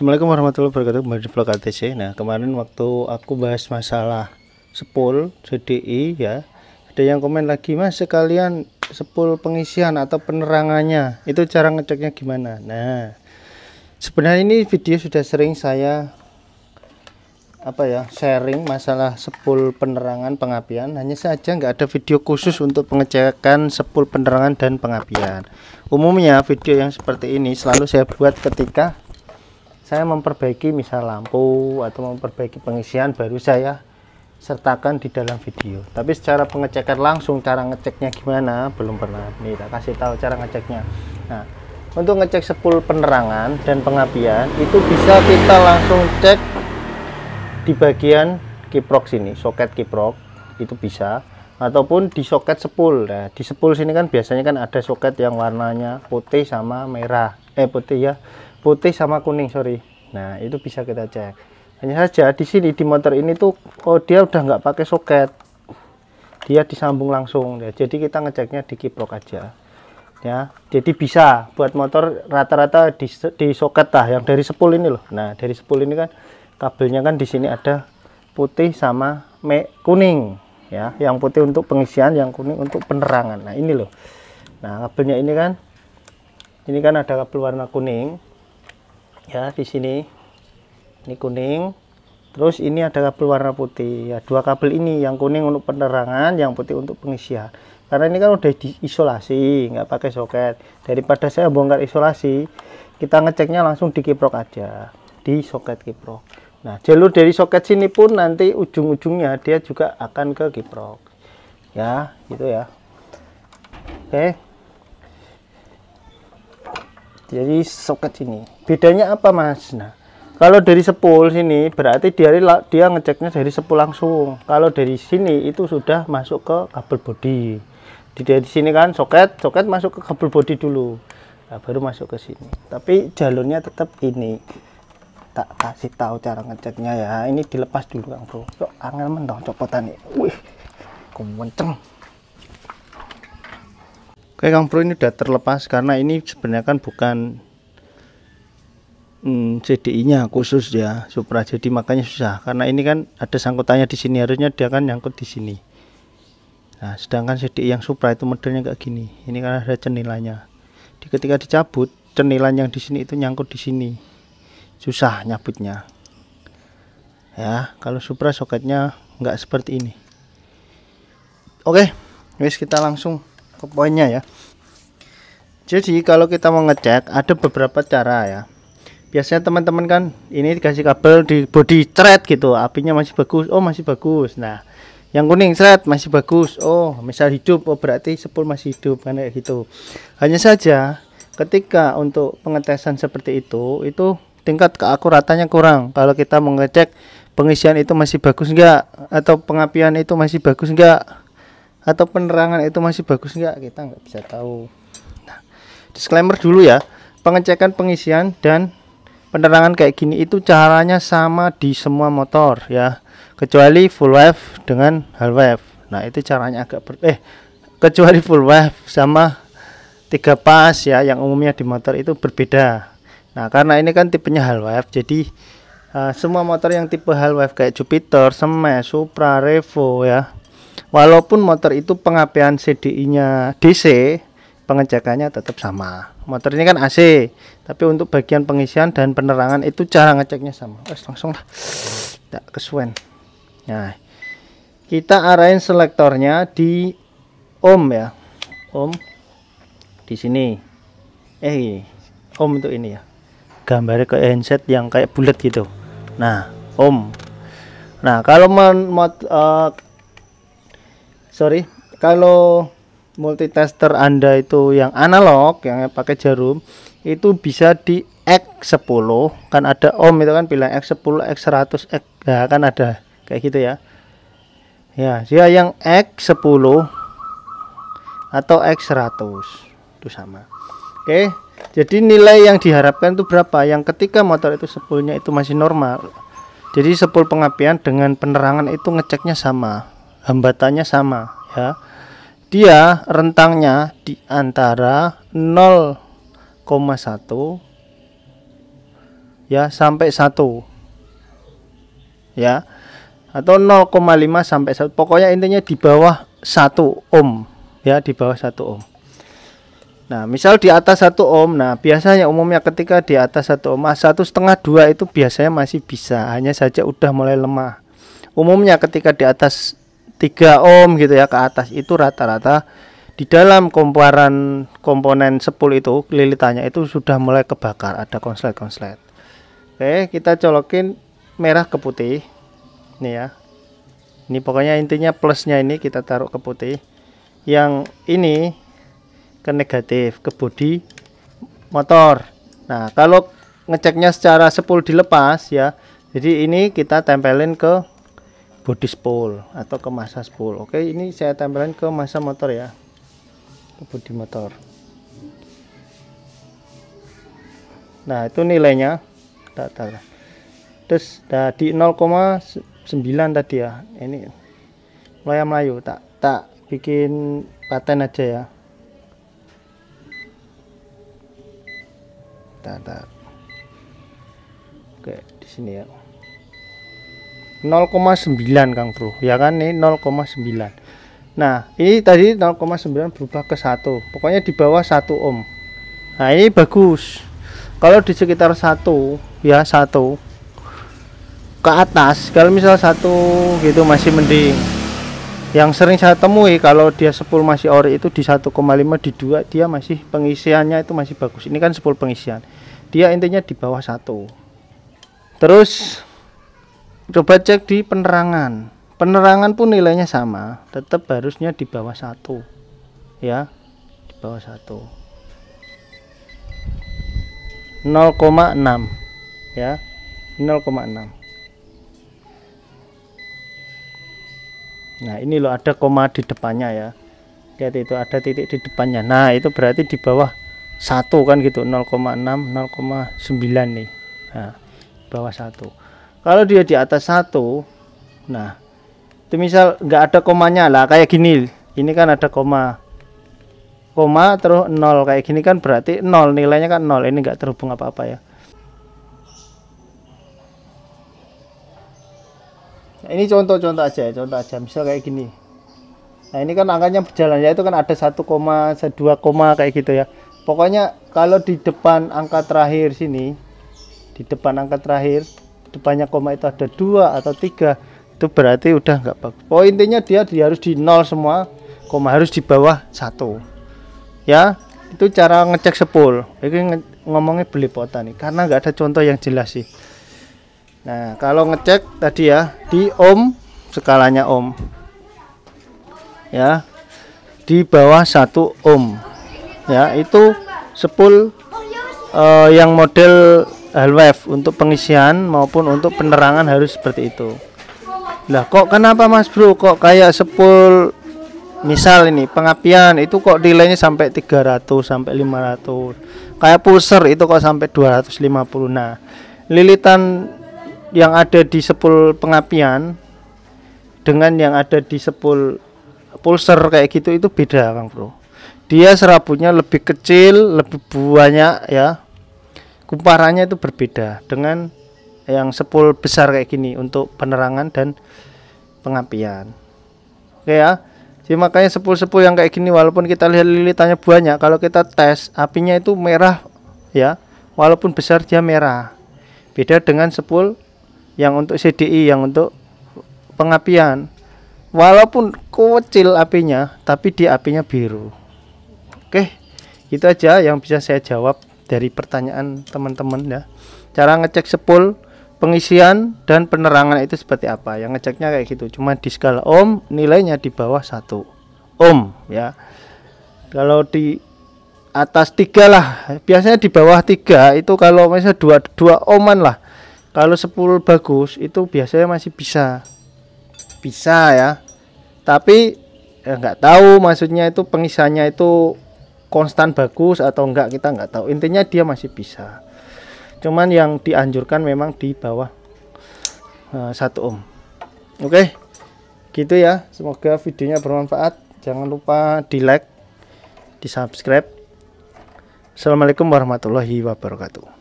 Assalamualaikum warahmatullahi wabarakatuh. Kembali di vlog ATC. Nah, kemarin waktu aku bahas masalah sepul CDI ya, ada yang komen lagi, Mas, sekalian sepul pengisian atau penerangannya itu cara ngeceknya gimana. Nah, sebenarnya ini video sudah sering saya sharing masalah sepul penerangan pengapian, hanya saja nggak ada video khusus untuk pengecekan sepul penerangan dan pengapian. Umumnya video yang seperti ini selalu saya buat ketika saya memperbaiki misal lampu atau memperbaiki pengisian, baru saya sertakan di dalam video. Tapi secara pengecekan langsung, cara ngeceknya gimana, belum pernah. Nih, tak kasih tahu cara ngeceknya. Nah, untuk ngecek sepul penerangan dan pengapian itu bisa kita langsung cek di bagian kiprok sini, soket kiprok itu bisa, ataupun di soket sepul. Nah, di sepul sini kan biasanya kan ada soket yang warnanya putih sama merah, putih sama kuning, sorry. Nah, itu bisa kita cek. Hanya saja di sini di motor ini tuh, dia udah nggak pakai soket, dia disambung langsung ya. Jadi kita ngeceknya di kiprok aja ya. Jadi bisa buat motor rata-rata di soket yang dari sepul ini loh. Nah, dari sepul ini kan kabelnya kan di sini ada putih sama kuning ya. Yang putih untuk pengisian, yang kuning untuk penerangan. Nah, ini loh. Nah, kabelnya ini kan ada kabel warna kuning ya. Di sini ini kuning, terus ini ada kabel warna putih ya. Dua kabel ini, yang kuning untuk penerangan, yang putih untuk pengisian. Karena ini kan udah diisolasi, nggak pakai soket. Daripada saya bongkar isolasi, kita ngeceknya langsung di kiprok aja, di soket kiprok. Nah, jalur dari soket sini pun nanti ujung-ujungnya dia juga akan ke kiprok ya, gitu ya. Oke, jadi soket sini bedanya apa, Mas? Nah, kalau dari sepul sini berarti dia ngeceknya dari sepul langsung. Kalau dari sini itu sudah masuk ke kabel bodi. Dari sini kan soket masuk ke kabel bodi dulu, nah, baru masuk ke sini. Tapi jalurnya tetap ini. Tak kasih tahu cara ngeceknya ya. Ini dilepas dulu, Kang Bro. Kok angel mendong copotan nih. Wih, kenceng. Oke, Kang Bro, ini udah terlepas karena ini sebenarnya kan bukan CDI-nya khusus ya, Supra. Jadi makanya susah karena ini kan ada sangkutannya di sini, harusnya dia kan nyangkut di sini. Nah, sedangkan CDI yang Supra itu modelnya kayak gini. Ini kan ada cenilannya. Ketika dicabut, cenilan yang di sini itu nyangkut di sini. Susah nyabutnya. Ya, kalau Supra soketnya nggak seperti ini. Oke, wis kita langsung ke poinnya ya. Jadi kalau kita mau ngecek ada beberapa cara ya. Biasanya teman-teman kan ini dikasih kabel di bodi thread gitu, apinya masih bagus, oh masih bagus. Nah, yang kuning thread masih bagus, oh misal hidup, oh berarti sepul masih hidup kan, kayak gitu. Hanya saja ketika untuk pengetesan seperti itu tingkat keakuratannya kurang. Kalau kita mau ngecek pengisian itu masih bagus enggak, atau pengapian itu masih bagus enggak, atau penerangan itu masih bagus enggak, kita nggak bisa tahu. Nah, disclaimer dulu ya, pengecekan pengisian dan penerangan kayak gini itu caranya sama di semua motor ya, kecuali full wave dengan half wave. Nah, itu caranya agak kecuali full wave sama 3 pas ya, yang umumnya di motor itu berbeda. Nah, karena ini kan tipenya half wave, jadi semua motor yang tipe half wave kayak Jupiter, Smash, Supra, Revo ya, walaupun motor itu pengapian CDI-nya DC, pengecekannya tetap sama. Motor ini kan AC, tapi untuk bagian pengisian dan penerangan itu cara ngeceknya sama. Langsung lah, tidak kesuwen. Nah, kita arahin selektornya di ohm ya, ohm di sini. Ohm untuk ini ya, gambarnya ke handset yang kayak bulat gitu. Nah, ohm. Nah, kalau kalau multitester Anda itu yang analog, yang pakai jarum, itu bisa di X10, kan ada ohm itu kan, bilang X10, X100, X, nah, kan ada kayak gitu ya. Ya, dia yang X10 atau X100 itu sama. Oke, jadi nilai yang diharapkan itu berapa? Yang ketika motor itu sepulnya itu masih normal. Jadi sepul pengapian dengan penerangan itu ngeceknya sama, hambatannya sama ya. Dia rentangnya di antara 0,1 ya sampai 1 ya, atau 0,5 sampai 1, pokoknya intinya di bawah 1 ohm ya, di bawah 1 ohm. Nah misal di atas 1 ohm, nah biasanya umumnya ketika di atas 1 ohm, 1,5 2 itu biasanya masih bisa, hanya saja udah mulai lemah. Umumnya ketika di atas 3 ohm gitu ya ke atas, itu rata-rata di dalam komponen sepul itu lilitannya itu sudah mulai kebakar, ada konslet-konslet. Oke, kita colokin merah ke putih nih ya. Ini pokoknya intinya plusnya ini kita taruh ke putih, yang ini ke negatif, ke bodi motor. Nah kalau ngeceknya secara sepul dilepas ya, jadi ini kita tempelin ke bodi spool atau ke massa spool. Oke, ini saya tempelin ke massa motor ya, ke bodi motor. Nah itu nilainya terus di 0,9 tadi ya, ini Melayu tak bikin paten aja ya. Oke, di sini ya 0,9 Kang Bro ya kan, ini 0,9. Nah ini tadi 0,9 berubah ke 1, pokoknya di bawah 1 ohm. Nah ini bagus. Kalau di sekitar 1 ya, 1 ke atas, kalau misal 1 gitu masih mending. Yang sering saya temui kalau dia sepul masih ori itu di 1,5, di 2 dia masih pengisiannya itu masih bagus. Ini kan sepul pengisian, dia intinya di bawah 1. Terus coba cek di penerangan. Penerangan pun nilainya sama, tetap harusnya di bawah 1 ya, di bawah 1. 0,6 ya, 0,6. Nah ini loh ada koma di depannya ya, lihat itu ada titik di depannya. Nah itu berarti di bawah 1 kan gitu, 0,6 0,9 nih. Nah bawah 1. Kalau dia di atas 1, nah itu misal nggak ada komanya lah kayak gini, ini kan ada koma terus 0 kayak gini kan, berarti 0 nilainya kan 0, ini nggak terhubung apa-apa ya. Nah, ini contoh-contoh aja ya, contoh aja misal kayak gini. Nah ini kan angkanya berjalan ya, itu kan ada 1, 2 kayak gitu ya. Pokoknya kalau di depan angka terakhir sini, di depan angka terakhir depannya koma itu ada 2 atau 3, itu berarti udah nggak bagus. Oh intinya dia harus di 0 semua, koma harus di bawah 1 ya. Itu cara ngecek sepul. Ini ngomongnya belepotan nih karena nggak ada contoh yang jelas sih. Nah kalau ngecek tadi ya di ohm, skalanya ohm ya, di bawah 1 ohm ya, itu sepul yang model hal wave untuk pengisian maupun untuk penerangan harus seperti itu. Lah kok kenapa Mas Bro kok kayak sepul misal ini pengapian itu kok nilainya sampai 300 sampai 500, kayak pulser itu kok sampai 250. Nah lilitan yang ada di sepul pengapian dengan yang ada di sepul pulser kayak gitu itu beda Kang Bro. Dia serabutnya lebih kecil, lebih banyak ya, kumparannya itu berbeda dengan yang sepul besar kayak gini untuk penerangan dan pengapian. Oke ya, jadi makanya sepul-sepul yang kayak gini walaupun kita lihat lilitannya banyak, kalau kita tes apinya itu merah ya, walaupun besar dia merah. Beda dengan sepul yang untuk CDI, yang untuk pengapian, walaupun kecil apinya tapi dia apinya biru. Oke, itu aja yang bisa saya jawab dari pertanyaan teman-teman ya. Cara ngecek sepul pengisian dan penerangan itu seperti apa, yang ngeceknya kayak gitu, cuma di skala ohm nilainya di bawah 1 ohm ya. Kalau di atas 3 lah, biasanya di bawah 3 itu kalau misalnya 2 ohman lah. Kalau sepul bagus itu biasanya masih bisa ya, tapi ya nggak tahu maksudnya itu pengisiannya itu konstan bagus atau enggak, kita nggak tahu. Intinya dia masih bisa, cuman yang dianjurkan memang di bawah 1 ohm. Oke gitu ya, semoga videonya bermanfaat. Jangan lupa di like, di subscribe. Assalamualaikum warahmatullahi wabarakatuh.